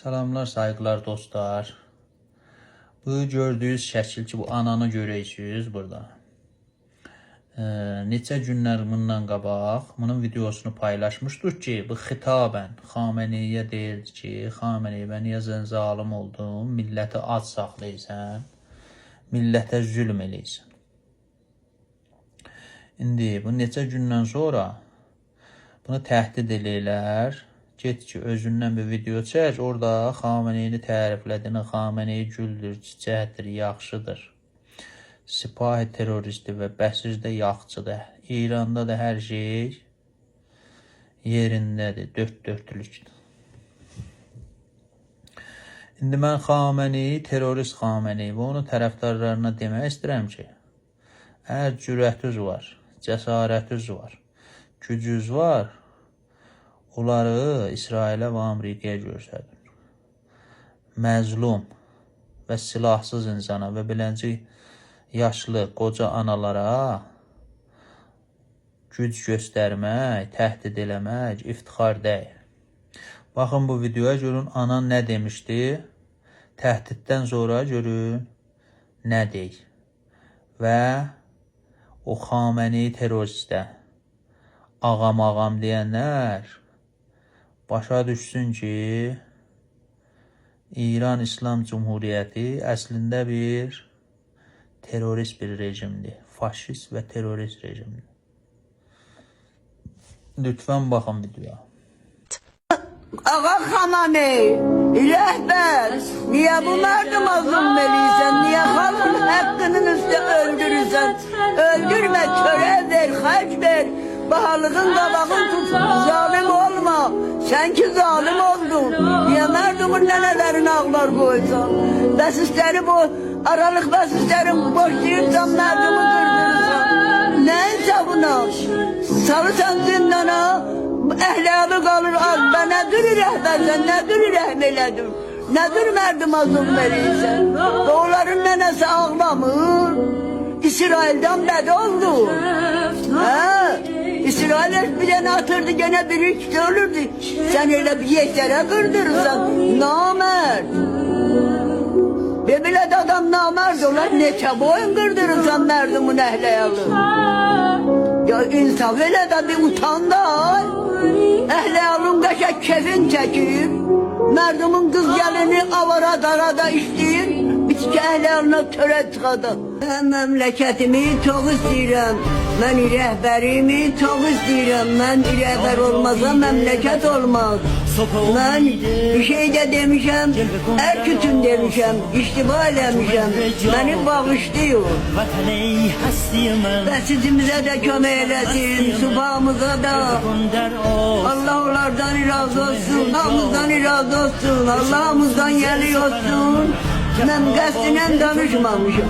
Salamlar, saygılar dostlar. Bu gördüğünüz şəkil ki, bu ananı görəcəksiniz burada. Neçə günlər bundan qabaq bunun videosunu paylaşmışdıq ki, bu xitabən Xameneiyə deyirdi ki, Xamenei mən niyə zalim oldum, milləti ac saxlayırsan, millətə zülm eləyirsən. İndi bu neçə gündən sonra bunu təhdid eləyirlər. Get ki, özündən bir video çək, orada Xameneini təriflədiyini, Xamenei güldür, çiçəkdir, yaxşıdır. Sipahi teröristdir və Bəsirdə yaxçıdır. İranda da hər şey yerindədir, dörtlükdür. İndi mən Xamenei, terörist Xamenei və onun tərəfdarlarına demək istəyirəm ki, əgər cürətiniz var, cəsarətiniz var, gücünüz var, onları İsrailə və Amerikaya göstərin. Məzlum və silahsız insana və beləcə yaşlı, qoca analara güc göstərmək, təhdid eləmək iftixar deyil. Baxın bu videoya görün, anan nə demişdi? Təhdiddən sonra görün nə deyil. Və o Xamenei teröristə ağam deyənlər başa düşsün ki, İran İslam Cumhuriyyəti əslində bir terörist bir rejimdir. Faşist və terörist rejimdir. Lütfən baxın videoya. Ağa Xamenei, rəhbər, niyə bu mərduma zulm eləyirsən? Niyə xalqın həqqinin üstə öldürürsən? Öldürmə, törə ver, xərc ver. Bahalığın qabağın tut, zalim olma. Sen ki zalim oldun. Niye merdumun nənələrin ağlar koysan? Bəsisləri bu, aralık bəsisləri boşlayırsan, merdumu kırdırırsan. Ne insafına? Salırsan zindana, əhliyalı qalır az. Ben nədir rəhbərsən, nədir rəhm elədin? Nədir merduma zulm eləyirsən? Doğuların nənəsi ağlamır. İsrail'den bed oldu. İsrail bir tane atırdı, gene biri ikisi olurdu. Sen öyle bir yetlere kırdırırsan, namert. Bebiled adam namert olar, neçe boyun kırdırırsan merdumun ehliyalı. Ya insaf öyle de bir utan da. Ehliyalın kaşa kefin çekir. Merdumun kız gelini avara darada işleyir. Bitki ehliyalına töre tıkadı. Ben memleketimi çok istəyirəm. Ben rəhbərimi çok istəyirəm. Ben rəhbər olmazsa memleket olmaz. Ben bir şey de demişəm, erkütün demişəm, iştiba eləmişəm. Beni bağışlıyor. Bəsidimizə de kömək eləsin, subhamıza da. Allah onlardan razı olsun, Allah'ımızdan razı olsun, Allah'ımızdan yeli olsun. Ben qəsdinən danışmamışım.